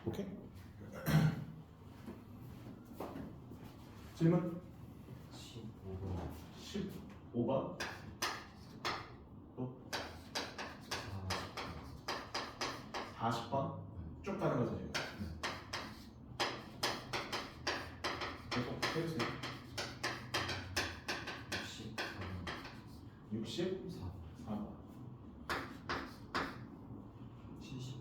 오케이? 질문? 15번 15번 또 40번 쭉 가는 거죠 지금. 계속 해주세요. 64번 64번 70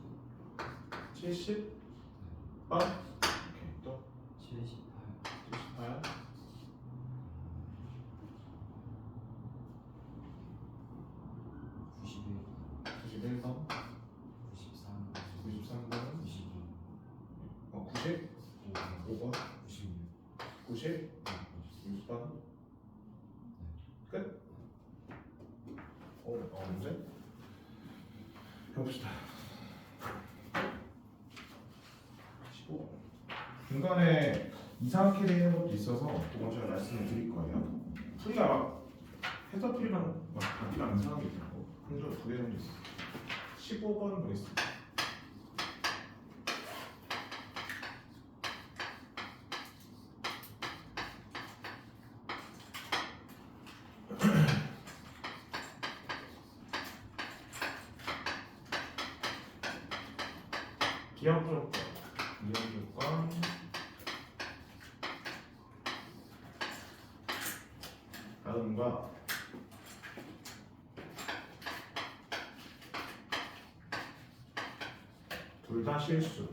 70번 오케이 또 78 78 91 91번 93 93번 92 95번 96 96번 끝? 문제? 해봅시다. 15번 중간에 이상하게 되는 것도 있어서 그건 제가 말씀을 드릴 거예요. 풀이가 막 해서풀이랑 막 답이랑 이상하게 있고 항상 두개 정도 있어요. 15번 보겠습니다. 기억 조건 다음과 둘 다 실수.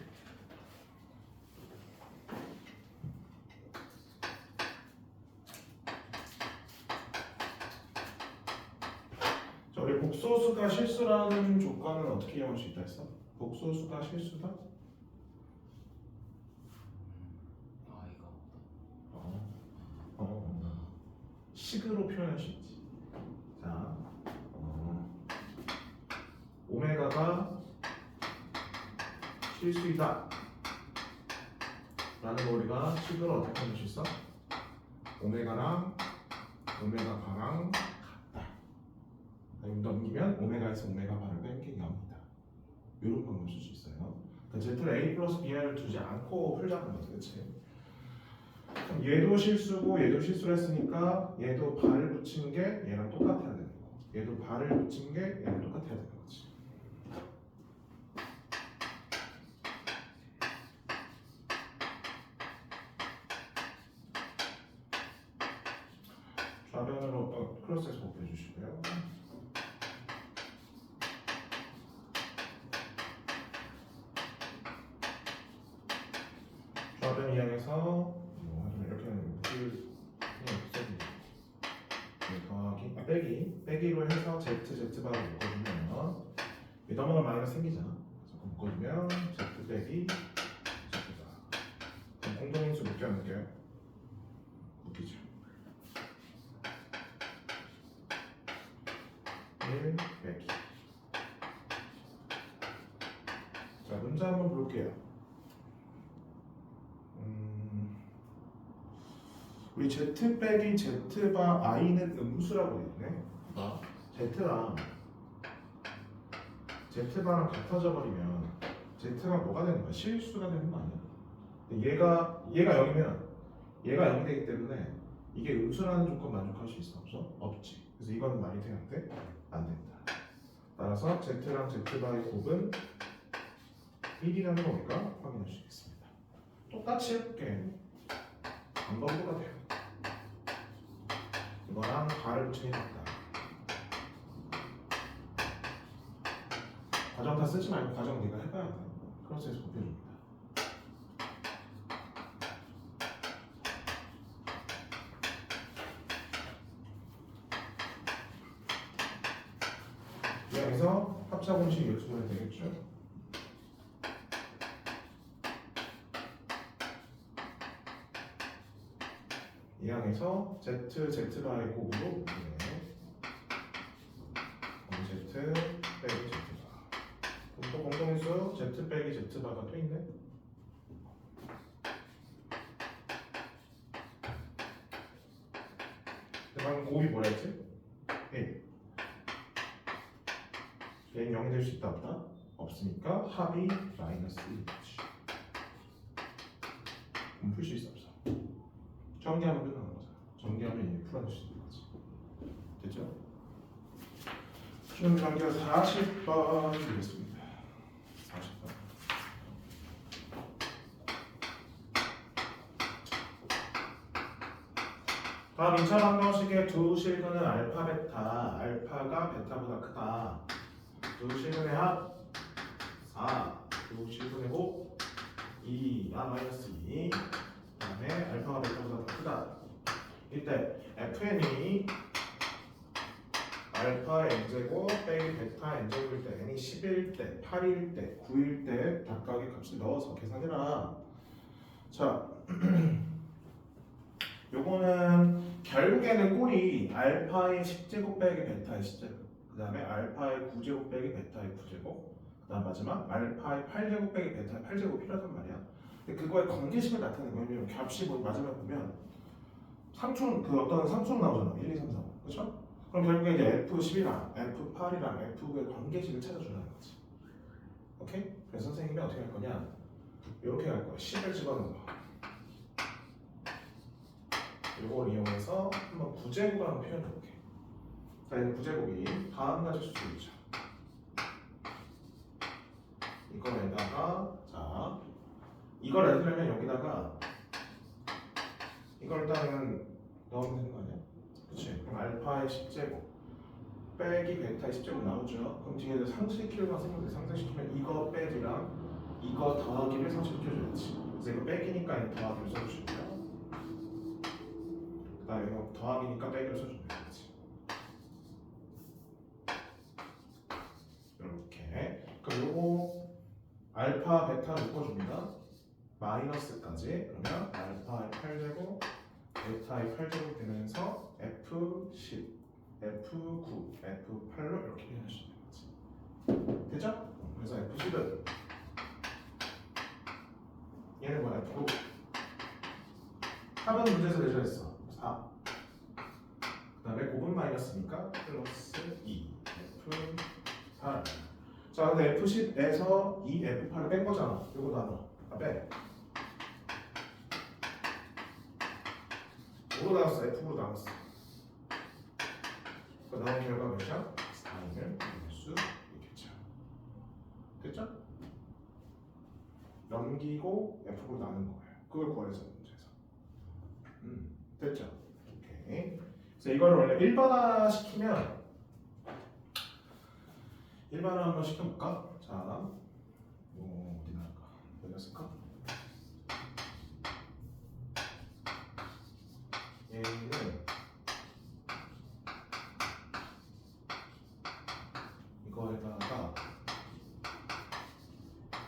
자, 우리 복소수가 실수라는 조건은 어떻게 이용할 수 있다 했어? 복소수가 실수다? 아이가 식으로 표현할 수 있지. 자, 오메가가 실수이다 라는 거 우리가 식으로 어떻게 표현할 수 있어? 오메가랑 오메가 바랑 같다. 넘기면 오메가에서 오메가 바를 뺀 게 0이다. 이런 방법을 쓸 수 있어요. 그러니까 Z를 A 플러스 B를 두지 않고 풀자는 거지, 그치? 그럼 얘도 실수고 얘도 실수를 했으니까 얘도 발을 붙인 게 얘랑 똑같아야 되는 거고 얘도 발을 붙인 게 얘랑 똑같아야 되는 거지. 좌변으로 크로스해서 곱해 주시고요. 좌변 이항에서 이렇게 하는 더하기 빼기로 해서 z 바로 묶어주면 이 넘어가 마이너스 생기잖아. 그래서 묶어주면 z 빼기 z다. 그럼 공동인수 몇 개 안 묶여요? 묶이죠. 1 빼기. 자, 문제 한번 볼게요. 우리 z 빼기 z바 i는 음수라고 했네. 봐. z랑 z바랑 같아져 버리면 z가 뭐가 되는 거야? 실수가 되는 거 아니야? 얘가 0이면 얘가 0이 되기 때문에 이게 음수라는 조건 만족할 수 있어? 없어? 없지. 그래서 이거는 말이 돼? 안 돼? 안 된다. 따라서 z랑 z바의 곱은 1이라는 거 우리가 확인할 수 있겠습니다. 똑같이 해볼게. 방법은 똑같아요. 이거랑 발을 붙이는 게 같다. 과정 다 쓰지 말고 과정 네가 해봐야 돼. 크로스해서 곱해줍니다. 여기서 합차 공식 요청을 되겠죠. 이 항에서 z바의 곱으로 z 빼기 z바. 그럼 또 공동인수 z 빼기 z바가 또 있네. 방금 곱이 뭐라 했지? 1. 얘는 0이 될 수 있다 없다? 없으니까 합이 마이너스 1이지. 그럼 풀 수 있어 없어? 정리하면 끝나는 거잖아. 정리하면 이제 풀어낼 수 있는 거지. 됐죠? 시험 연결 40번 드리겠습니다. 40번. 다음 2차 방정식의 두 실근은 알파, 베타, 알파가 베타보다 크다. 두 실근의 합 4, 두 실근의 곱 2, 마이너스 2. 그 다음에 알파가 베타보다 더 크다. 이때 fn이 알파 n제곱 빼기 베타 n제곱일 때 n이 10일 때, 8일 때, 9일 때 각각의 값을 넣어서 계산해라. 자, 요거는 결국에는 꼴이 알파의 10제곱 빼기 베타의 10제곱, 그 다음에 알파의 9제곱 빼기 베타의 9제곱, 그 다음 마지막 알파의 8제곱 빼기 베타의 8제곱 필요하단 말이야. 근데 그거의 관계식을 나타내는 거예요. 왜냐면 값이 뭐 마지막에 보면 상총, 그 어떤 상총 나오잖아. 1, 2, 3, 4, 그렇죠? 그럼 결국에 이제 F10이랑 F8이랑 F의 관계식을 찾아주라는 거지. 오케이? 그래서 선생님이 어떻게 할 거냐? 이렇게 할 거야. 10을 집어넣어. 이걸 이용해서 한번 구제곱을 한번 표현해 볼게. 자, 이 구제곱이 다음 가지 수식이죠. 이거에다가 자, 이걸 내려면 여기다가 이걸 일단은 넣으면 되는 거 아니야? 그렇지? 그럼 알파의 10제곱 빼기 베타의 10제곱 나오죠? 그럼 뒤에 상수시키려고 생각해. 상수시키면 이거 빼기랑 이거 더하기를 상수시켜줘야지. 그래서 이거 빼기니까 이 더하기를 써주시고요. 그 다음에 이거 더하기니까 빼기를 써주면 되겠지. 이렇게. 그럼 요거 알파, 베타 묶어줍니다. 마이너스까지. 그러면 알파의 8제곱 베타의 8제곱 되면서 F10, F9, F8로 이렇게 표현할 수 있는 거지. 되죠? 그래서 F10은 얘는 뭐 F9 합은 문제에서 내줘야했어 4. 그 다음에 곱은 마이너스니까 플러스 2 F8. 자, 근데 F10에서 이 F8을 뺀 거잖아. 이거 나눠. 빼. 5로 나눴어. F로 나눴어. 그 나온 결과 몇이야? 4인을 만들 수 있겠죠. 됐죠? 넘기고 F로 나눈 거예요. 그걸 구하래서 문제에서. 됐죠? 오케이. 그래서 이걸 원래 일반화 시키면 일반화 한번 시켜볼까? 자, 어디 나올까? 여기였을까? 얘는 이거에다가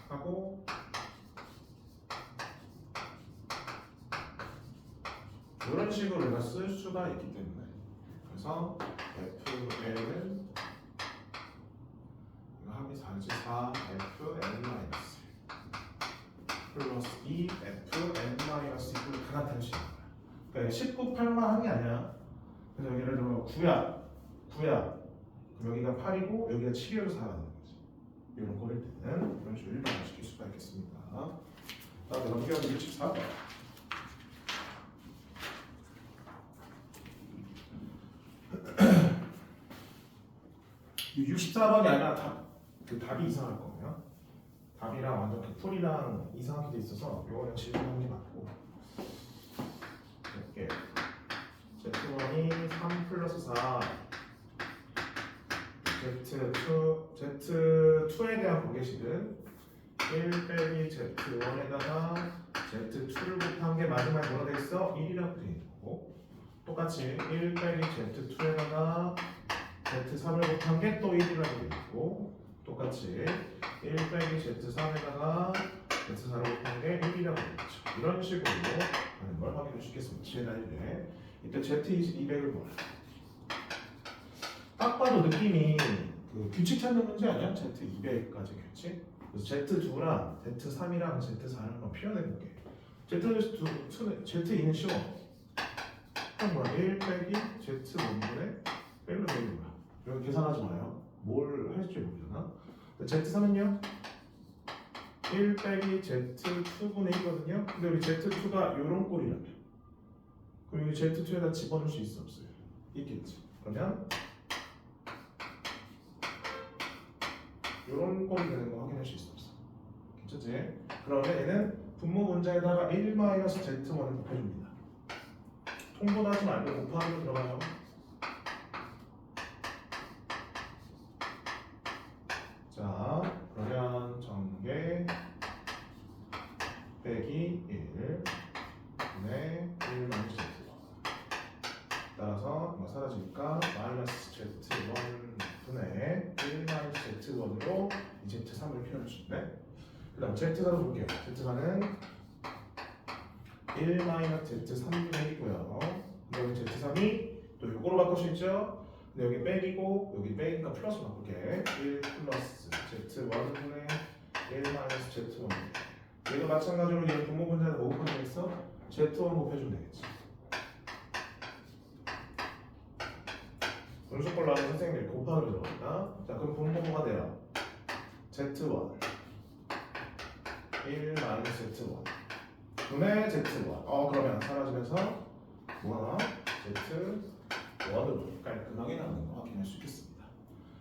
하고 이런 식으로 우리가 쓸 수가 있기 때문에 그래서 FL은 이거 합이 4지 4 FN- 플러스 2 FN-2를 다 나타낼 수 있는 거야. 그러니까 19, 8만 한게 아니야. 그래서 예를 들어 9야 그럼 여기가 8이고 여기가 7이어서 4가 되는 거지. 이런 거를 때는 이런 식으로 일반화시킬 수가 있겠습니다. 다음에 넘겨서 64번. 64번이 아니라 그 답이 이상할 거고요. 답이랑 완전 그 풀이랑 이상하게 돼 있어서 요거는 질문하는 게 맞고. 이렇게 Z1이 3 플러스 4 Z2에 대한 관계식은 1 빼기 Z1에다가 Z2를 곱한 게 마지막에 뭐라 돼 있어? 1이라고 돼 있는 거고, 똑같이 1 빼기 Z2에다가 Z3을 곱한 게 또 1이라고 돼 있고, 똑같이 1 빼기 Z3에다가 Z4를 곱한 게 1이라고 돼 있죠. 이런 식으로 하는 걸 확인할 수 있겠습니다. 제1에 이때 Z200을 몰라. 딱 봐도 느낌이 그 규칙 찾는 문제 아니야? Z200까지 규칙? 그래서 Z2랑 Z3이랑 Z4를 한번 표현해볼게. Z2는 쉬워. 그럼 뭐야? 1 빼기 Z1분의 1로 되는 거야. 여기 계산하지 마요. 뭘 할지 모르잖아. Z3은요? 1 빼기 Z2분의 1거든요. 근데 우리 Z2가 요런 꼴이라며. 그럼 여기 Z2에다 집어넣을 수 있어 없어요? 있겠지. 그러면 요런 꼴이 되는 거 확인할 수 있어 없어? 괜찮지? 그러면 얘는 분모 문자에다가 1-Z1을 곱해줍니다. 통분하지 말고 곱하기로 들어가요. 자, 그러면 전개 빼기 1 분의 1 마이너스 Z1 따라서 이거 사라지니까 마이너스 Z1 분의 1 마이너스 Z1으로 이 Z3을 표현할 수 있네. 그 다음 Z사로 볼게요. Z사는 1 마이너스 Z3분의 1이고요. 여기 Z3이 또 이거로 바꿀 수 있죠. 근데 여기 빼기고 여기 빼기니까 플러스로 바꿀게. 1 플러스 Z1분의 1 마이너스 Z1. 얘도 마찬가지로 얘 분모 분자를 뭐 곱하면 되겠어? Z1 곱해주면 되겠지. 음수꼴 나오는 선생님들이 곱하기로 들어간다. 자, 그럼 분모가 돼요. Z1 1 마이너스 Z1 분의 Z1. 그러면 사라지면서 뭐가 나와? Z1으로 깔끔하게 나오는 거 확인할 수 있겠습니다.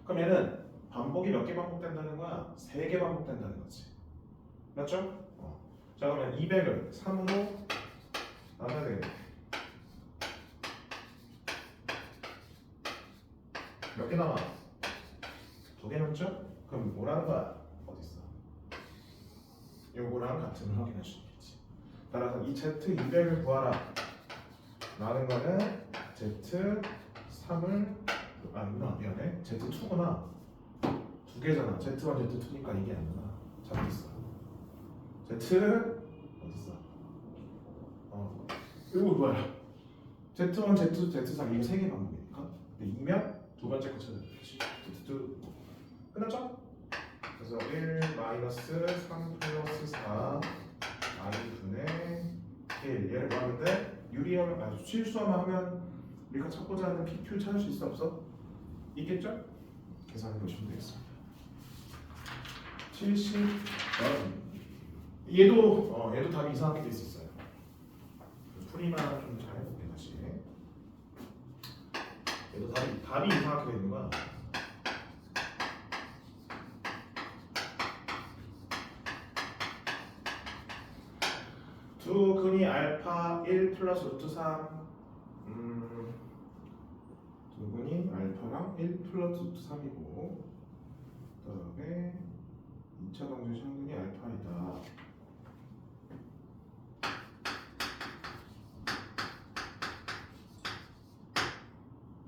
그럼 얘는 반복이 몇 개 반복된다는 거야? 3개 반복된다는 거지. 맞죠? 자, 그러면 200을 3으로 나눠야 되겠네. 몇 개 남아? 2개 남죠? 그럼 뭐라는 거야? 어딨어? 요거랑 같은 걸 확인할 수 있겠지. 따라서 이 Z200을 구하라 라는 거는 Z3을 아니구나, 미안해. Z2구나. 2개잖아. Z1, Z2니까 이게 아니구나. 잘못했어. Z 어딨어? 이거 뭐야? Z1, Z2, Z3 이거 3개 반복이니까. 근데 2면 두 번째 거 찾아야지. Z2 끝났죠? 그래서 1 마이너스 3 플러스 4 I분의 1 얘를 뭐 하면 돼? 유리하면 실수하면 하면 우리가 찾고자 하는 PQ 찾을 수 있어 없어? 있겠죠? 계산해 보시면 되겠습니다. 70 얘도 답이 이상하게 돼 있었어요. 풀이만 좀 잘 해볼게 다시. 얘도 답이 이상하게 돼 있는 거야. 두 근이 알파 1 플러스 루트 3 두 근이 알파랑 1 플러스 루트 3이고 그 다음에 2차 방정식 한 근이 알파이다.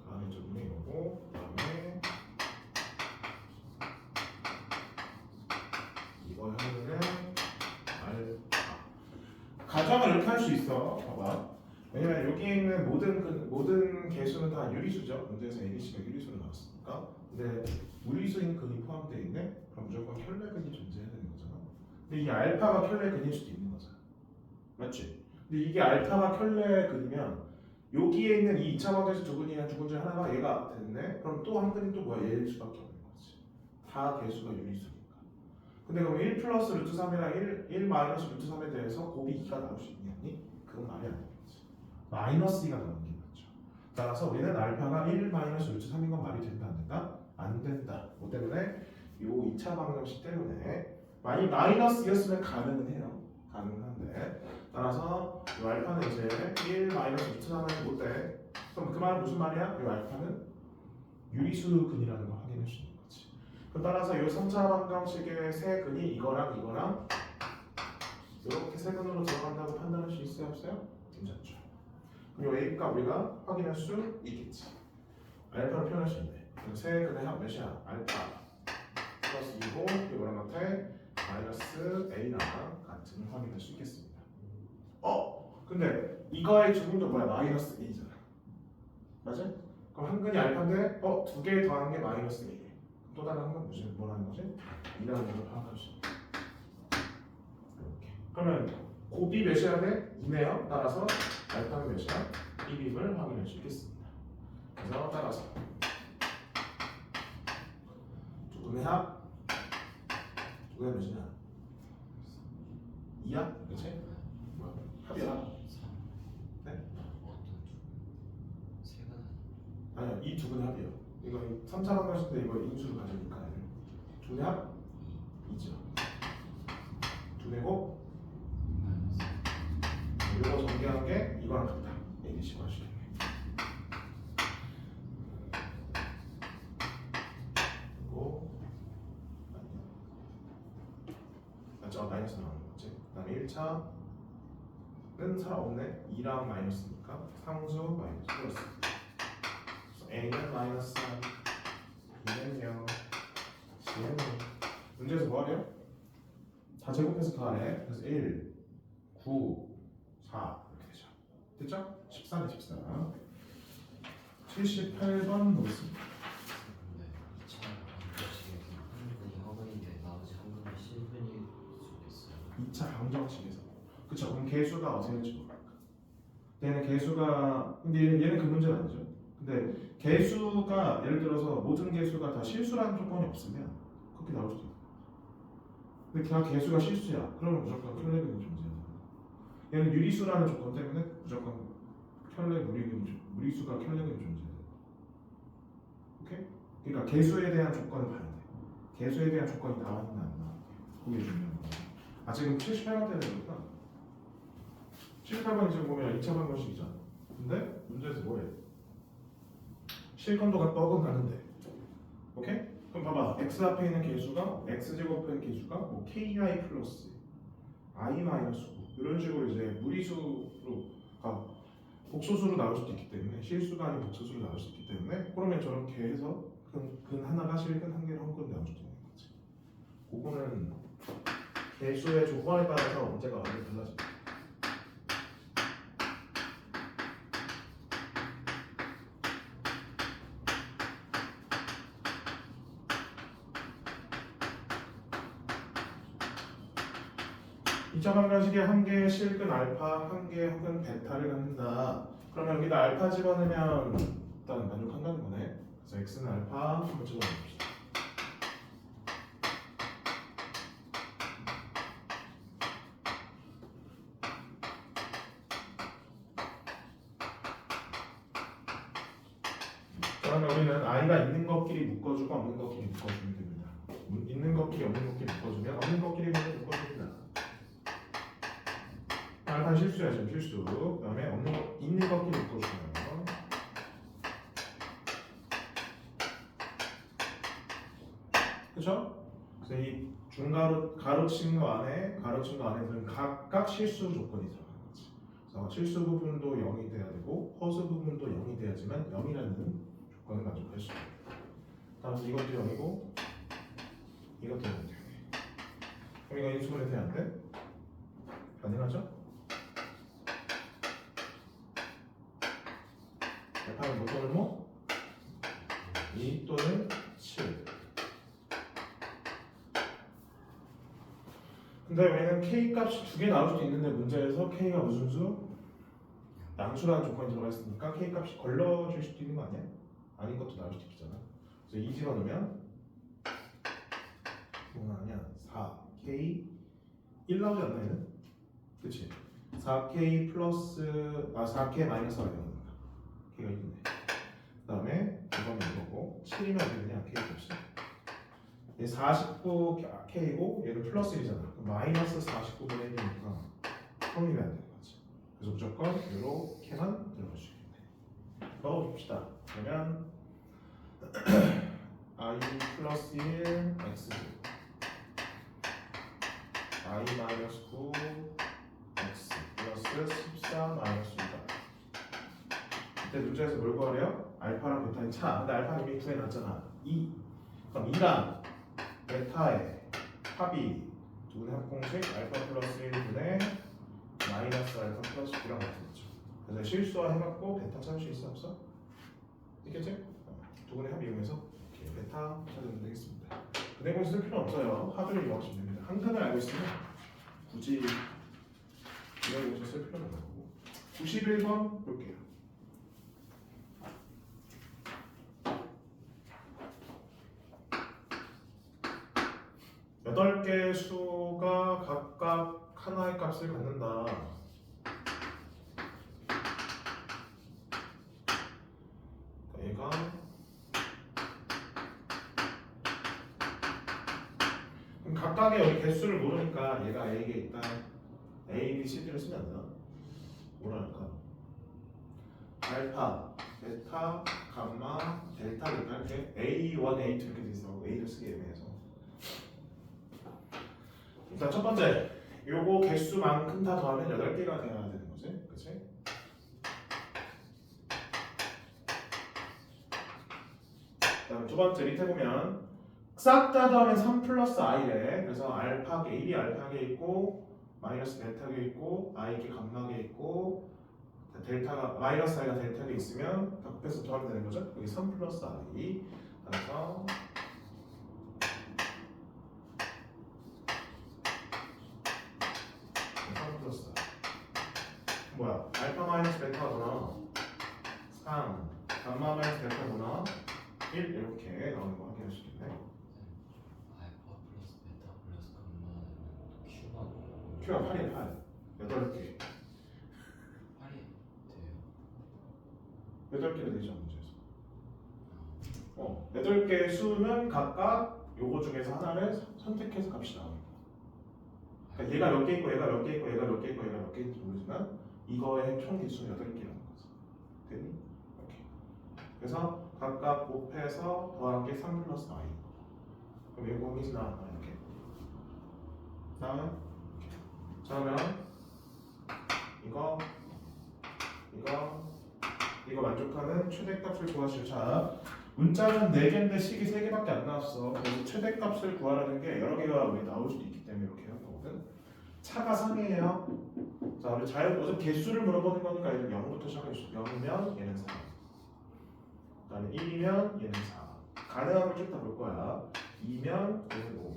다음에 두 근이 이거고 그 다음에 이거 하면은 가정을 이렇게 할 수 있어. 봐봐. 왜냐면 여기에 있는 모든 개수는 다 유리수죠. 문제에서 ABC가 유리수로 나왔으니까. 근데 무리수인 근이 포함되어 있네. 그럼 무조건 켤레근이 존재해야 되는 거잖아. 근데 이 알파가 켤레근일 수도 있는 거잖아. 맞지? 근데 이게 알파가 켤레근이면 여기에 있는 이 2차 방정식 두 근이나 두 근 중에 하나가 얘가 됐네. 그럼 또 한 근이 또 뭐야? 얘일 수밖에 없는 거지. 다 개수가 유리수. 근데 그럼 1 플러스 루트 3이랑 1 마이너스 루트 3에 대해서 곱이 2가 나올 수 있니? 그건 말이 안 되겠지. 마이너스 2가 나오는 게 맞죠. 따라서 우리는 알파가 1 마이너스 루트 3인 건 말이 된다 안 된다? 안 된다. 뭐 때문에? 요 2차 방정식 때문에 마이너스 2였으면 가능은 해요. 가능한데 따라서 이 알파는 이제 1 마이너스 루트 3은 못 돼. 그럼 그 말은 무슨 말이야? 이 알파는 유리수근이라는 걸 확인할 수 있는 거지. 따라서 이 3차 방정식의 세 근이 이거랑 이렇게 세 근으로 들어간다고 판단할 수 있어요? 없어요? 괜찮죠. 그럼 이 A값 우리가 확인할 수 있겠지. 알파를 표현할 수 있네. 그럼 세 근의 합 몇이야? 알파 플러스 2고 이거랑 같아 마이너스 A랑 같은 걸 확인할 수 있겠습니다. 근데 이거의 주문도 뭐야? 마이너스 A잖아. 맞아? 그럼 한 근이 알파인데 두 개 더한 게 마이너스 A. 또 다른 건 뭐라는 거지? 이라는 걸 파악할 수 있다. 이렇게. 그러면 곱이 몇이야 돼? 2네요. 따라서 알파는 몇이야? 1임을 확인할 수 있겠습니다. 그래서 따라서 두 근의 합, 두 근의 몇이냐? 2야? 그치? 뭐야? 합이야. 3. 네? 어떤 두? 세 근. 아니야, 이 두 근의 합이에요. 이거 3차 방정식인데 이거 인수를 가져니까 두 근의 합 2죠. 두 개고 이거 전개한 게 이거랑 같다. ABC 관식이네. 그리고 맞죠? 마이너스 나오는 거지. 그다음에 1차는 살 없네. 2랑 마이너스니까 상수 마이너스 플러스. 그래서 A는 마이너스 3, B는 0, C는 0. 문제에서 뭐 하래요? 다 제곱해서 더하래. 그래서 1, 9, 4 이렇게 되죠. 됐죠? 14네 14. 78번 보겠습니다. 근데 2차 방정식에서 한 근이 허근인데 나머지 한 근이 실근일 수도 있어요. 2차 방정식에서. 그쵸? 그럼 개수가 어떻게 될지 모를까? 얘는 개수가 근데 얘는 그 문제는 아니죠. 근데 개수가 예를 들어서 모든 개수가 다 실수라는 조건이 없으면 그렇게 나올 수도 있고. 근데 다 개수가 실수야. 그러면 무조건 켤레근이 존재해요. 얘는 유리수라는 조건 때문에 무조건 무리수가 켤레근이 존재해요. 오케이? 그러니까 개수에 대한 조건을 봐야 돼. 개수에 대한 조건이 나왔나 안 나왔나. 그게 중요한 거야. 아 지금 78번 때는 그렇구나. 78번 지금 보면 2차 방정식이잖아. 근데 문제에서 뭐해? 실건도가 떡은 가는데. 오케이? 그럼 봐봐. x 앞에 있는 개수가 x제곱의 개수가 뭐 ki 플러스 i 마이너스 9 이런 식으로 이제 무리수로 복소수로 나올 수도 있기 때문에 실수가 아닌 복소수로 나올 수 있기 때문에 그러면 저렇게 해서 근 하나가 실근 한 개로 한 건 나올 수도 있는 거지. 그거는 개수의 조건에 따라서 문제가 완전히 달라집니다. 이차 방정식에 한 개의 실근 알파, 한 개의 혹은 베타를 갖는다. 그러면 여기다 알파 집어넣으면 일단 만족한다는 거네. 그래서 x는 알파 한번 집어넣읍시다. 그러면 우리는 i가 있는 것끼리 묶어주고 없는 것끼리 묶어주면 됩니다. 있는 것끼리 없는 것끼리 묶어주면 없는 것끼리 묶어줍니다. 알파 실수야 지금 실수. 그다음에 없는 거 있는 것끼리 묶어주면. 그렇죠? 그래서 이 가로친 거 안에는 각각 실수 조건이 들어가는 거지. 그래서 실수 부분도 0이 돼야 되고 허수 부분도 0이 돼야지만 0이라는 조건을 만족할 수 있어요. 다음 이것도 0이고 이것도 0이 돼. 그럼 이거 인수분해 돼야 안 돼? 가능하죠? 알파는 뭐 또는 뭐? 2 또는 7. 근데 왜냐면 k 값이 두 개 나올 수도 있는데 문제에서 k가 무슨 수? 양수라는 조건이 들어가 있으니까 k 값이 걸러질 수도 있는 거 아니야? 아닌 것도 나올 수도 있잖아. 그래서 2 집어넣으면 뭐가 아니야? 4k 1 나오지 않나 얘는? 그치? 4k 플러스 4k 마이너스가 0이니까 k가 1이네. 그 다음에 이거는 이거고 7이면 어떻게 되냐? k 값이 얘 49k고 얘는 플러스 1이잖아. 마이너스 49분의 1이니까 성립이 안 되는 거지. 그래서 무조건 이렇게만 들어갈 수 있겠네. 넣어줍시다. 그러면 i 플러스 1 x i 마이너스 9 x 플러스 14 마이너스 2다. 이때 문제에서 뭘 구하래요? 알파랑 베타의 차. 근데 알파는 이미 구해놨잖아. 2. 그럼 2랑 베타의 합이 두 분의 합공식 알파 플러스 1분의 마이너스 알파 플러스 9랑 같겠죠. 그래서 실수화 해갖고 베타 찾을 수 있어 없어? 있겠지? 두 분의 합 이용해서 이렇게 베타 찾으면 되겠습니다. 그 내용 쓸 필요 없어요. 합을 이용하시면 됩니다. 한 칸을 알고 있으면 굳이 이용해서 쓸 필요는 없고. 91번 볼게요. 8개의 수가 각각 한 하나의 값을 갖는다. 얘가 그럼 각각의 여기 개수를 모르니까 얘가 A에 있다. A, B, C, D를 쓰면 안 되나? 뭐라 할까? 알파, 베타, 감마, 델타 이렇게 A1, A2 이렇게 돼 있어. A를 쓰기 애매해서. 일단 첫 번째, 요거 개수만큼 다 더하면 8개가 돼야 되는 거지, 그치? 그다음 두 번째 밑에 보면 싹 다 더하면 3 플러스 i래. 그래서 알파 A이 알파게 있고 마이너스 베타게 있고 i게 감마게 있고 델타가 마이너스 i가 델타게 있으면 다 곱해서 더하면 되는 거죠. 여기 3 플러스 i. 그래서 3 플러스 i. 뭐야? 알파 마이너스 베타구나. 3 감마 마이너스 델타구나. 1 이렇게 나오는 거 확인할 수 있겠네. 알파 플러스 베타 플러스 감마는 Q가 Q가 8이야 8. 8개. 8이 돼요. 8개가 되죠 문제에서. 8개의 수는 각각 요거 중에서 하나를 선택해서 값이 나오는 거야. 그러니까 얘가 몇 개 있고 얘가 몇 개 있고 얘가 몇 개 있고 얘가 몇 개 있는지 모르지만 이거의 총 개수는 8개라는 거지. 됐니? 이렇게. 그래서 각각 곱해서 더한 게 3 플러스 i. 그럼 이거 거기서 나왔나 이렇게. 다음에 이렇게. 자 그러면 이거 만족하는 최대값을 구하시오. 자, 문자는 4개인데 식이 3개밖에 안 나왔어. 그래서 최대값을 구하라는 게 여러 개가 우리 나올 수도 있기 때문에 이렇게 한 거거든. 차가 3이에요. 자, 우리 어차피 개수를 물어보는 거니까 얘는 0부터 시작해주죠. 0이면 얘는 4. 그다음에 1이면 얘는 4. 가능한 걸 쭉 다 볼 거야. 2면 얘는 5.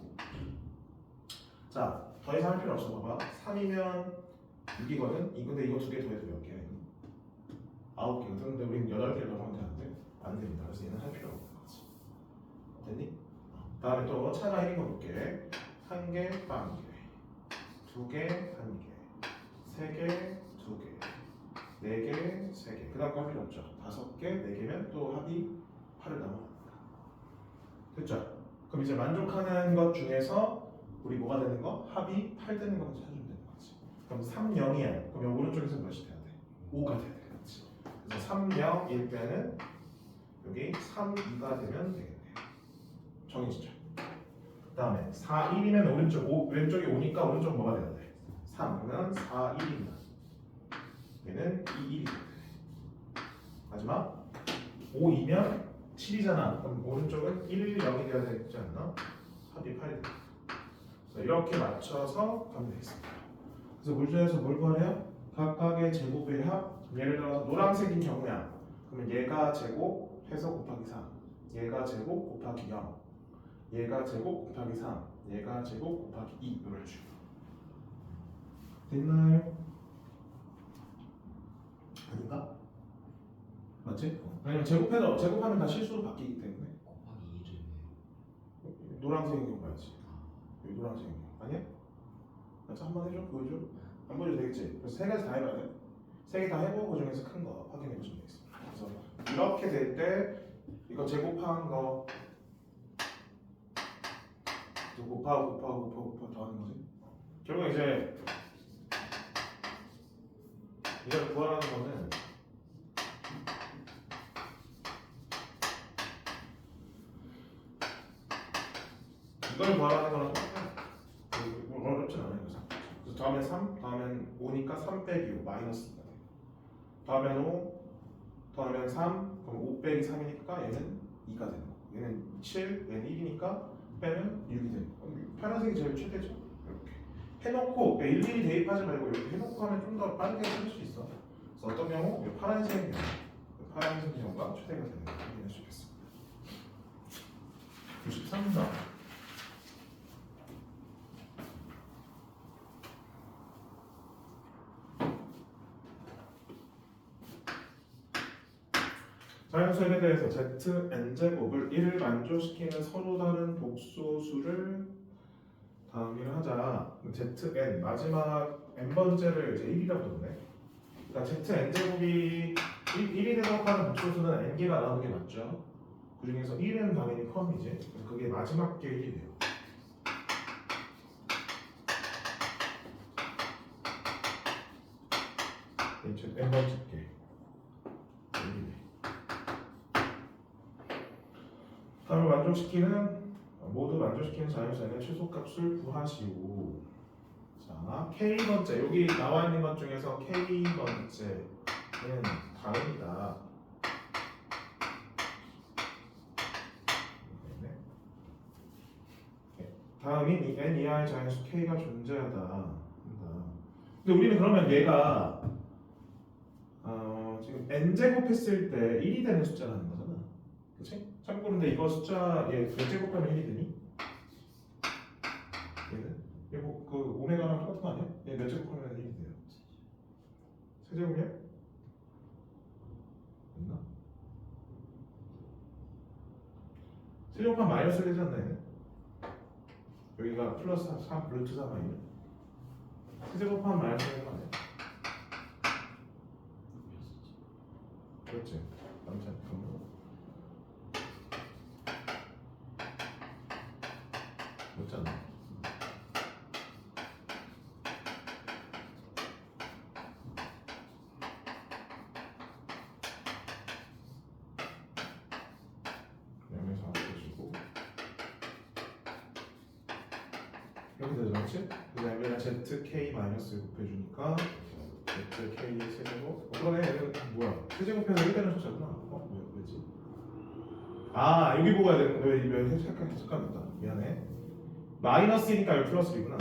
자, 더 이상 할 필요 없어. 봐봐. 3이면 6이거든. 근데 이거 2개 더해도 몇 개야? 9개거든. 근데 우리는 8개를 더하면 되는데 안 됩니다. 그래서 얘는 할 필요 없는 거지. 됐니? 다음에 또 차가 1인 거 볼게. 1개, 1개, 2개, 1개, 3개, 2개, 4개, 3개. 그 다음 거 할 필요 없죠. 5개, 4개면 또 합이 8을 넘어갑니다. 됐죠? 그럼 이제 만족하는 것 중에서 우리 뭐가 되는 거? 합이 8 되는 것만 찾으면 되는 거지. 그럼 3, 0이야. 그럼 여기 오른쪽에서 몇이 돼야 돼? 5가 돼야 돼. 그렇지. 그래서 3, 0일 때는 여기 3, 2가 되면 되겠네. 정해지죠. 그 다음에 4, 1이면 왼쪽이 5니까 오른쪽 뭐가 돼야 돼? 3. 그러면 4, 1이면 얘는 2, 1이 돼야 돼. 마지막 5, 2면 7이잖아. 그럼 오른쪽은 1, 0이 돼야 되지 않나? 합이 8이 돼. 이렇게 맞춰서 가면 되겠습니다. 그래서 문제에서 뭘 구하래요? 각각의 제곱의 합. 예를 들어서 노란색인 경우야. 그러면 얘가 제곱 해서 곱하기 3, 얘가 제곱 곱하기 0, 얘가 제곱 곱하기 3, 얘가 제곱 곱하기 2 이런 식으로. 됐나요? 아닌가? 맞지? 왜냐면 제곱하면 다 실수로 바뀌기 때문에. 곱하기 2를 노란색인 경우 봐야지. 여기 노란색인 경우 아니야? 맞지? 한번 해줘? 보여줘? 안 보여도 되겠지? 그래서 3가지 다 해봐야 돼. 3개 다 해보고 그 중에서 큰 거 확인해 보시면 되겠습니다. 그래서 이렇게 될 때 이거 제곱한 거 곱하고 더 하는 거지. 결국 이제 이걸 구하라는 거는 이걸 구하라는 거랑 똑같아. 뭐 어렵진 않아요. 그래서 다음엔 3, 다음엔 5니까 3 빼기 5 마이너스가 돼. 다음엔 5, 다음엔 3, 그럼 5 빼기 3이니까 얘는 2가 되는 거. 얘는 7, 얘는 1이니까 빼면 6이 되는 거. 파란색이 제일 최대죠. 이렇게 해놓고 일일이 대입하지 말고 이렇게 해놓고 하면 좀 더 빠르게 쓸 수 있어. 그래서 어떤 경우 파란색 경우가 최대가 되는 거 확인할 수 있겠습니다. 93번. 자연수에 대해서 z n제곱을 1을 만족시키는 서로 다른 복소수를 다음 일을 하자. zn 마지막 n번째를 이제 1이라고 뒀네. 그러니까 zn 제곱이 1이 되도록 하는 복소수는 n개가 나오는 게 맞죠. 그 중에서 1은 당연히 포함이지. 그래서 그게 마지막 게 1이 돼요. n번째 게. 답을 모두 만족시키는 자연수의 최소값을 구하시오. 자, K번째 여기 나와 있는 것 중에서 K번째는 다음이다. 다음인 이 n 이하의 자연수 K가 존재하다. 근데 우리는 그러면 얘가 지금 n 제곱했을 때 1이 되는 숫자라는 거잖아. 그치? 참고로 근데 이거 숫자 얘 몇 제곱하면 1이 되니? 얘는? 얘 뭐 그 오메가랑 똑같은 거 아니야? 얘 몇 제곱하면 1이 돼요? 세제곱이야? 맞나? 세제곱하면 마이너스 되지 않나 얘는? 여기가 플러스 3 루트 3 아니면? 세제곱하면 마이너스 되는 거 아니야? 그렇지. 남자 맞잖아. 여기서 합해주고 이렇게 되죠, 그렇지? 그 다음에 zk 마이너스 곱해주니까 zk 세제곱. 그러네. 얘는 뭐야? 세제곱해서 1 되는 숫자구나. 왜지? 아 여기 보고 해야 되는 왜 헷갈렸다. 미안해. 마이너스니까 여기 플러스 1이구나.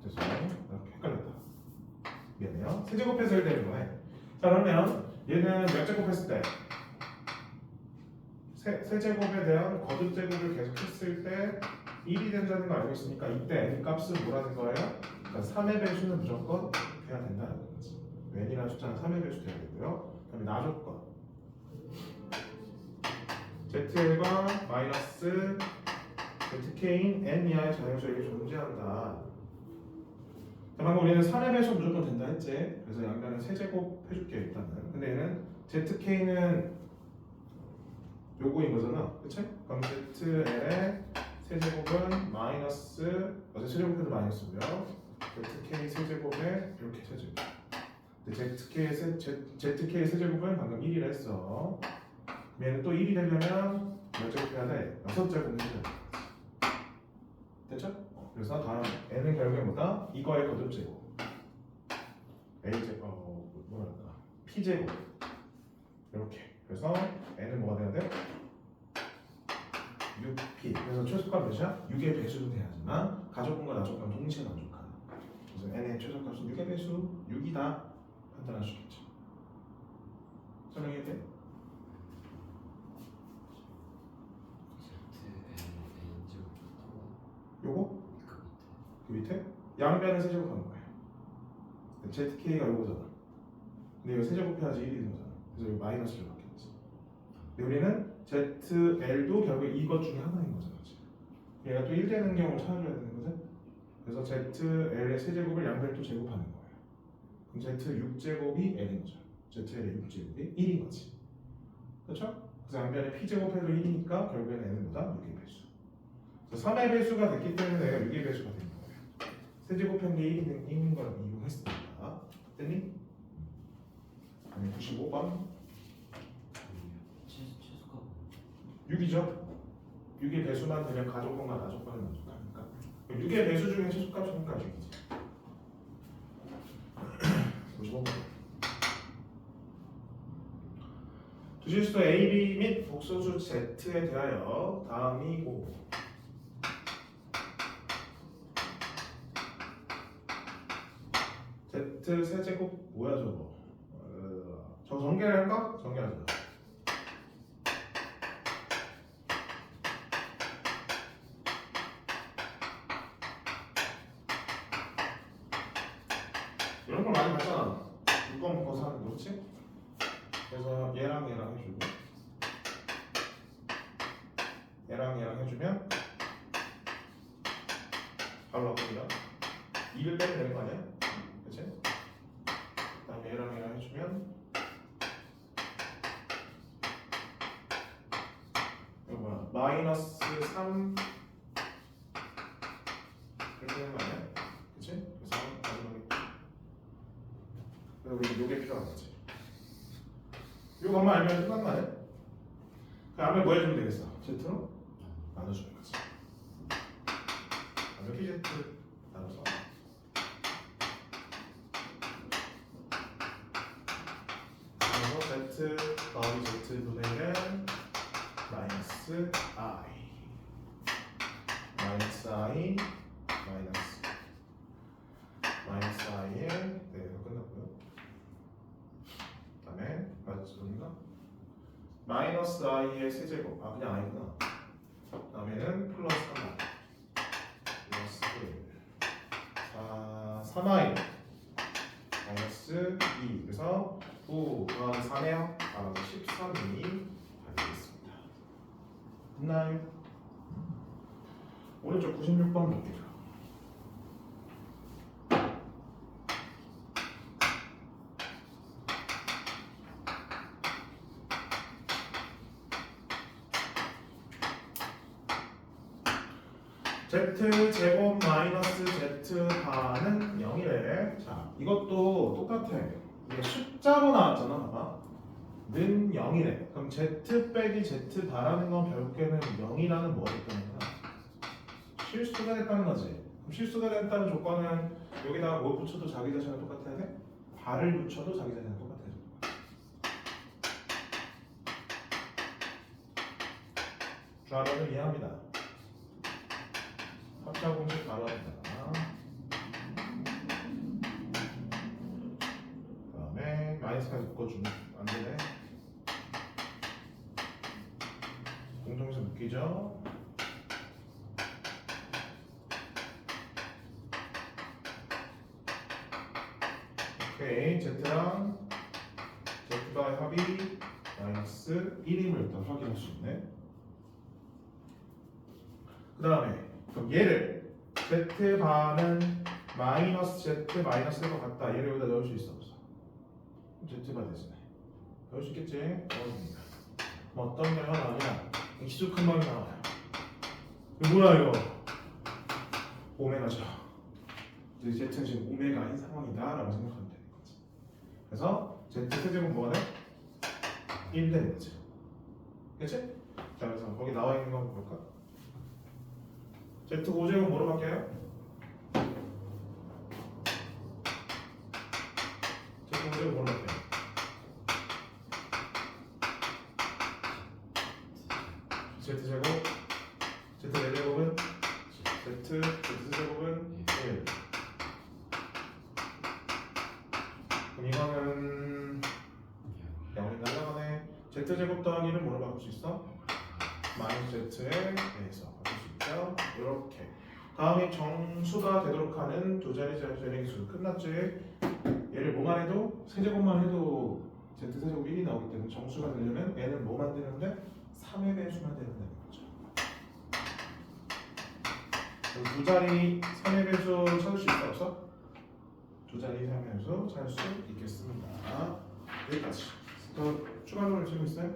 죄송해요. 헷갈렸다. 미안해요. 세제곱해서 1 되는 거네. 자 그러면 얘는 몇 제곱했을 때? 세제곱에 대한 거듭 제곱을 계속 했을 때 1이 된다는 거 알고 있으니까 이때 n 값은 뭐라는 거예요? 그러니까 3의 배수는 무조건 돼야 된다는 거지. n이라는 숫자는 3의 배수 돼야 되고요. 그다음에 나조건 zl과 마이너스 zk인 n 이하의 자연수에게 존재한다. 자, 방금 우리는 3의 배수 무조건 된다 했지. 그래서 양변은 세제곱 해줄게 일단은. 근데 얘는 zk는 요거인 거잖아, 그치? 그럼 zl의 세제곱은 마이너스 세제곱해도 마이너스고요. zk 세제곱에 이렇게 세제곱. 근데 zk의 세제곱은 방금 1이라 했어. 얘는 또 1이 되려면 몇 제곱 해야 돼? 6제곱 해야 돼. 됐죠? 그래서 다음 n은 결국에 뭐다? 이거의 거듭 제곱. a제곱 뭐랄까? p제곱. 이렇게. 그래서 n은 뭐가 돼야 돼? 6p. 그래서 최소값 몇이야? 6의 배수는 돼야지만 가족분과 나족분 동시에 만족하는. 그래서 n의 최소값은 6의 배수 6이다 판단할 수 있겠죠. 설명해야 돼? 요거? 그 밑에? 양변을 세제곱하는 거예요. zk가 요거잖아. 근데 이거 세제곱해야지 1이 되는 거잖아. 그래서 이거 마이너스를 받겠지. 근데 우리는 zl도 결국 이것 중에 하나인 거잖아. 지금. 얘가 또 1 되는 경우를 찾아줘야 되는 거지. 그래서 zl의 세제곱을 양변을 또 제곱하는 거예요. 그럼 z6제곱이 l인 거죠. zl의 6제곱이 1인 거지. 그렇죠? 그래서 양변에 p제곱해도 1이니까 결국에는 n은 뭐다? 6의 배수. 3의 배수가 됐기 때문에 내가 6의 배수가 된 거예요. 세제곱한 게 1인 걸 이용했습니다. 됐니? 95번 6이죠? 6의 배수만 되면 가족분과 나족분을 만족하니까 6의 배수 중에 최소값은 가족이지. 55번 두실수 A, B 및 복소수 Z에 대하여 다음이고 Z 세제곱 뭐야 저거? 저 전개를 할까? 전개하자. 이런 걸 많이 봤잖아. 묶어 사는 거, 그렇지? 그래서 얘랑 해주고 얘랑 해주면 바로 나옵니다. 2를 빼면 되는 거 아니야? 그치? 그 다음에 얘랑 얘랑 해주면 이거 뭐야? 마이너스 3 이렇게 되는 거 아니야? 그치? 그래서 마지막에 그래서 우리 요게 필요한 거지. 요것만 알면 끝난 거 아니야? 그 다음에 뭐 해주면 되겠어? Z로 나눠주는 거지. 여기 Z 나눠서 그래서 Z 더하기 Z 분의 1은 마이너스 I 마이너스 I의 네, 이거 끝났고요. 그 다음에 맞습니까? 마이너스 I의 세제곱 그냥 I구나. 그 다음에는 플러스 3I 플러스 3I 마이너스 2 그래서 9 더하기 4네요. 따라서 13이 되겠습니다. 됐나요? 오른쪽 96번 볼게요. Z 제곱 마이너스 Z 바는 0이래. 자, 이것도 똑같아. 이게 숫자로 나왔잖아, 봐봐. 는 0이래. 그럼 Z 빼기 Z 바라는 건 결국에는 0이라는 뭐가 됐다는 거야? 실수가 됐다는 거지. 그럼 실수가 됐다는 조건은 여기다가 뭘 붙여도 자기 자신과 똑같아야 돼? 바를 붙여도 자기 자신과 똑같아야 돼. 좌변을 이해합니다. 합차 공식 바로 합니다. 그 다음에 마이너스까지 묶어주면 안 되네. 공통에서 묶이죠. 오케이, Z랑 Z바의 합이 마이너스 1임을 일단 확인할 수 있네. 그 다음에 그럼 얘를 Z바는 마이너스 Z 마이너스일 것 같다. 얘를 여기다 넣을 수 있어 없어? Z바 대신에 넣을 수 있겠지? 넣어줍니다. 뭐 어떤 녀가 나오냐? 익숙한 방이 나와요. 이거 뭐야 이거? 오메가죠. Z는 지금 오메가인 상황이다 라고 생각하면 되는 거지. 그래서 Z 세제곱 뭐가 돼? 1 되는 거지. 그치? 자, 그래서 거기 나와 있는 거 한번 볼까? Z 5제곱 뭐로 바뀌어요? Z 5제곱 뭐로 바뀌어요? Z제곱 Z 4제곱은 Z제곱은 1. 그럼 이거는 0이 날라가네. Z제곱 더하기 1은 뭐로 바꿀 수 있어? 마이너스 Z에 대해서 바꿀 수 있죠. 이렇게 다음이 정수가 되도록 하는 두 자리 자연수 끝났지? 얘를 뭐만 해도 세제곱만 해도 Z 세제곱 1이 나오기 때문에 정수가 되려면 얘는 뭐만 되는데 3의 배수만 된다는 거죠. 그럼 두 자리 3의 배수 찾을 수 있어 없어? 두 자리 3의 배수 찾을 수 있겠습니다. 여기까지. 더 추가적으로 질문 있어요?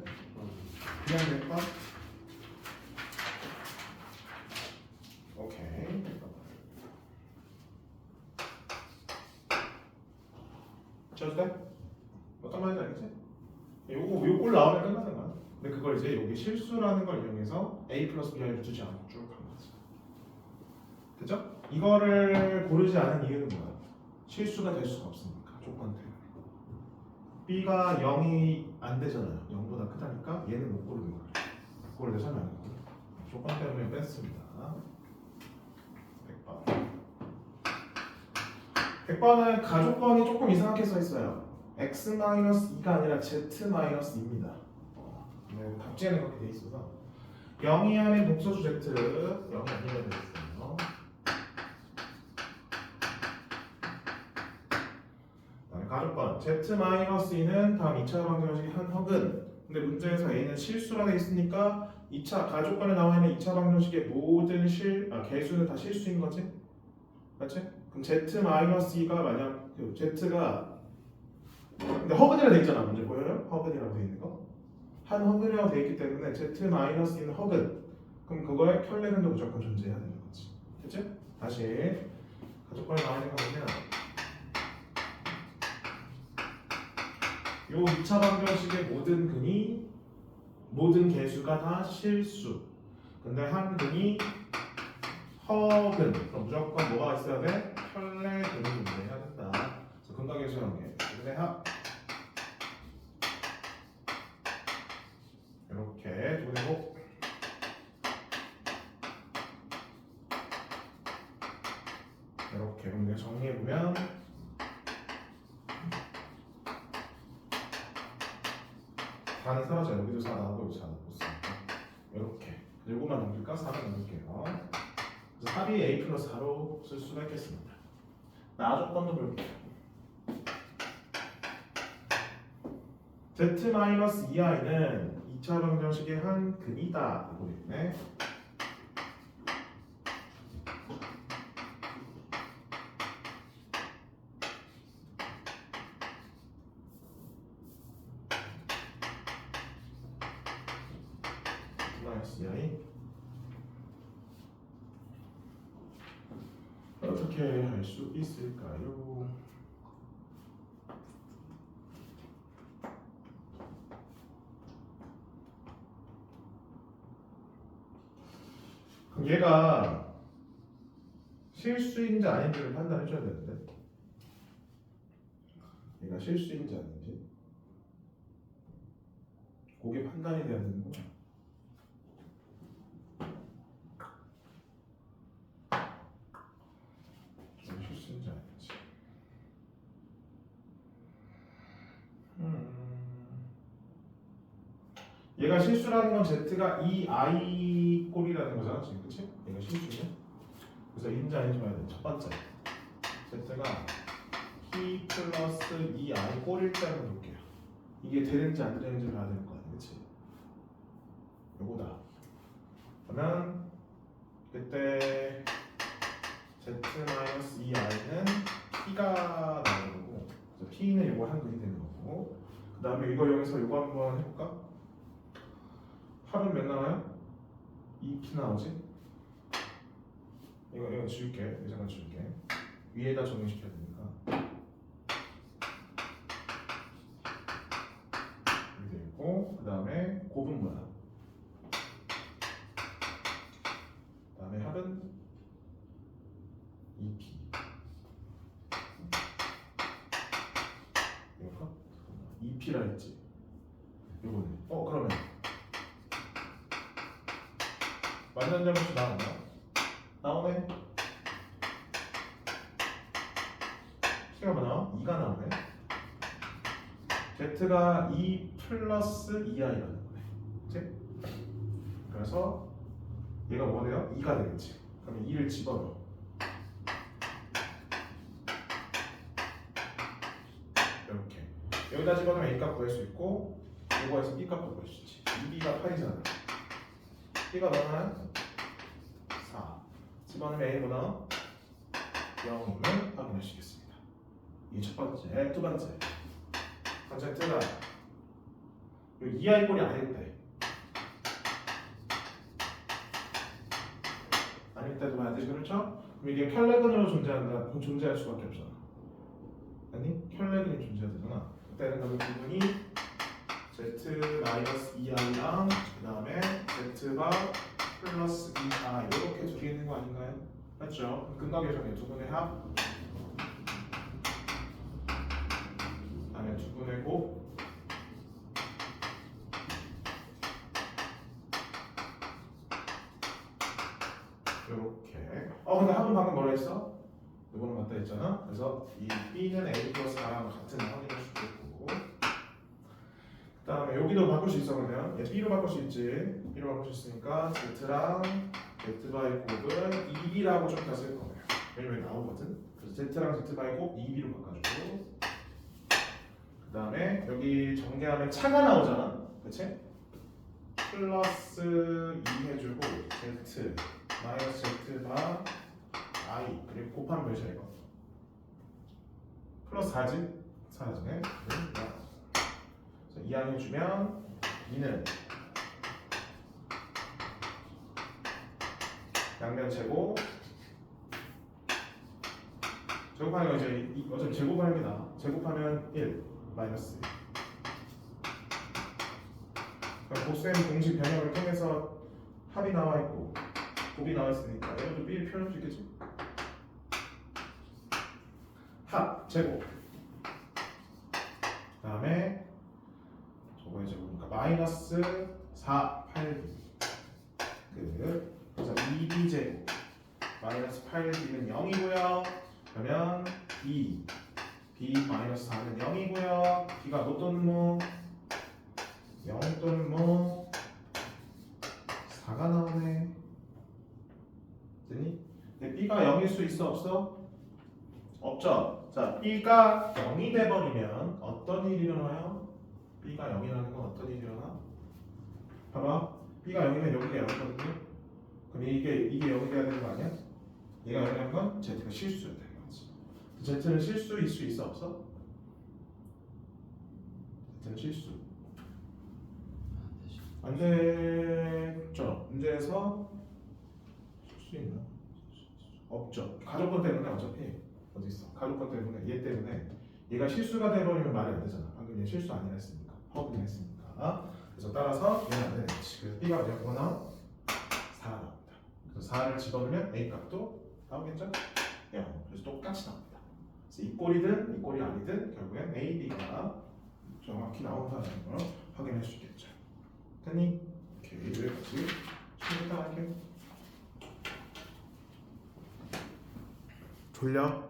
그냥 될까? 오케이. 쳐도 돼? 어떤 말인지 알겠지? 요꼴 나오면 끝나는 거야. 근데 그걸 이제 여기 실수라는 걸 이용해서 A 플러스 B를 두지 않고 쭉 한 거지. 그죠? 이거를 고르지 않은 이유는 뭐야? 실수가 될 수가 없으니까 조건 때문에. B가 0이 안 되잖아요. 0보다 크다니까 얘는 못 고르는 거야. 그걸 내서 하면 안 되거든. 조건 때문에 뺐습니다. 100번. 100번은 가족번이 조금 이상하게 써 있어요. X-2가 아니라 Z-2입니다. 네, 답지에는 그렇게 돼 있어서 0이 안에 복소수 Z 0이 아니면 되겠어요. 가족번 Z-2는 다음 2차 방정식의 한 혁은 근데 문제에서 A는 실수가 돼 있으니까 2차 가족번에 나와 있는 2차 방정식의 모든 개수는 다 실수인 거지? 맞지? 그럼 Z-2가 만약 그 Z가 근데 허근이라 돼 있잖아. 문제 보여요? 허근이라고 돼 있는 거. 한 허근이라고 돼 있기 때문에 Z-1인 허근. 그럼 그거에 켤레근도 무조건 존재해야 되는 거지. 됐지? 다시 가족관에 나와 있는 거 보면 요 2차 방정식의 모든 개수가 다 실수. 근데 한 근이 허근. 그럼 무조건 뭐가 있어야 돼? 켤레근이 존재해야 된다. 그래서 근각계수 관계. 근데 이렇게 두개고 이렇게 그럼 내가 정리해 보면 다는 사라져. 여기도 4 나오고 여기도 4 나오고 있으니까 이렇게 요거만 넘길까? 4만 넘길게요. 그래서 합이 a 플러스 4로 쓸 수가 있겠습니다. 나조건도 볼게요. Z-2i는 2차 방정식의 한 근이다. 이거 있네. Z-i 어떻게 할 수 있을까요? 그럼 얘가 실수인지 아닌지를 판단해 줘야 되는데 얘가 실수인지 아닌지 그게 판단이 돼야 되는 거야. 실수인지 아닌지. 얘가 실수라는 건 Z가 이 I 꼴이라는 거잖아 지금, 그치? 얘가 실수냐? 그래서 인지 아닌지 봐야 돼. 첫 번째 Z가 P 플러스 이 I 꼴일 때 한번 볼게요. 이게 되는지 안 되는지 봐야 될 거 아니야, 그치? 요거다. 그러면 그때 Z-2i는 P가 나오는 거고, 그래서 P는 요거 한 근이 되는 거고, 그 다음에 이거 여기서 요거 한번 해볼까? 합은 몇 나와요? 2P 나오지? 이거 지울게. 이거 잠깐 지울게. 위에다 적용시켜야 되니까. 이렇게 되고, 그 다음에 곱은 뭐야? 그 다음에 합은 2P. 이거 2P라 했지? 요거네. 그러면 완전 잘못이 나왔나? 나오네. P가 뭐 나와? 2가 나오네. Z가 2 플러스 2i라는 거네. 그치? 그래서 얘가 뭐가 돼요? 2가 되겠지. 그러면 2를 집어넣어. 이렇게 여기다 집어넣으면 A값 구할 수 있고, 요거에서 B값도 구할 수 있지. 2B가 8이잖아. B가 뭐나? 4. 집어넣으면 A는 뭐 나와? 0임을 확인하시겠습니다. 이게 첫 번째. 두 번째 Z가 2i 꼴이 아닐 때, 아닐 때도 봐야 되지, 그렇죠? 그럼 이게 켤레근으로 존재한다. 그럼 존재할 수밖에 없잖아. 아니, 켤레근이 존재해야 되잖아. 그때는 그러면 부분이 Z-2i랑 그 다음에 Z바 플러스 2i 이렇게 두 개 있는 거 아닌가요? 맞죠? 근각계정의 두 분의 합, 그 다음에 두 분의 곱, 이렇게. 근데 합은 방금 뭐라 했어? 이거는 맞다 했잖아. 그래서 이 B는 A 플러스 4랑 같은 걸 확인할 수도 있고, 그 다음에 여기도 바꿀 수 있어. 그러면 얘 B로 바꿀 수 있지. B로 바꿀 수 있으니까 Z랑 Z바의 곱은 2B라고 좀 더 쓸 거예요. 왜냐면 나오거든. 그래서 Z랑 Z바의 곱 2B로 바꿔주고, 그 다음에 여기 전개하면 차가 나오잖아. 그치? 플러스 2 해주고 Z 마이너스 Z바 i 그리고 곱하면 몇이야 이거? 플러스 4지? 4지. 네. 자, 2항 해주면 2는 양면 제곱 제곱하는 거 이제 어차피 제곱하는 게 나아. 제곱하면 1 마이너스 1. 그럼 곱셈 공식 변형을 통해서 합이 나와 있고 곱이 나와 있으니까 얘도 B를 표현할 수 있겠지? 합 제곱 그다음에 저거 이제 보니까 마이너스 4 8B 그래서 2B 제곱 마이너스 8B는 0이고요. 그러면 B 마이너스 4는 0이고요. B가 뭐 또는 뭐 0 또는 뭐 4가 나오네. 됐니? 근데 B가 0일 수 있어 없어? 없죠. 자, B가 0이 돼버리면 어떤 일이 일어나요? B가 0이라는 건 어떤 일이 일어나? 봐봐. B가 0이면 여기가 0이거든요. 그럼 이게 0이 돼야 되는 거 아니야? 얘가 0이라는 건 Z가 실수야 되는 거지. Z는 실수일 수 있어 없어? Z는 실수. 안 되죠. 문제에서 실수 있나? 없죠. 가족권 때문에 어차피 어디 있어? 가족권 때문에 얘 때문에 얘가 실수가 돼버리면 말이 안 되잖아. 방금 얘 실수 아니라 했으니까 허브를 했으니까. 그래서 따라서 얘는 안 되는 거지. 그래서 B가 뭐나 4가 나옵니다. 그래서 4를 집어넣으면 A 값도 나오겠죠? 0. 그래서 똑같이 나옵니다. 그래서 이 꼴이든 이 꼴이 아니든 결국엔 A, B가 정확히 나온다는 걸 확인할 수 있겠죠. 됐니? 오케이, 여기까지 일단 할게요. 졸려?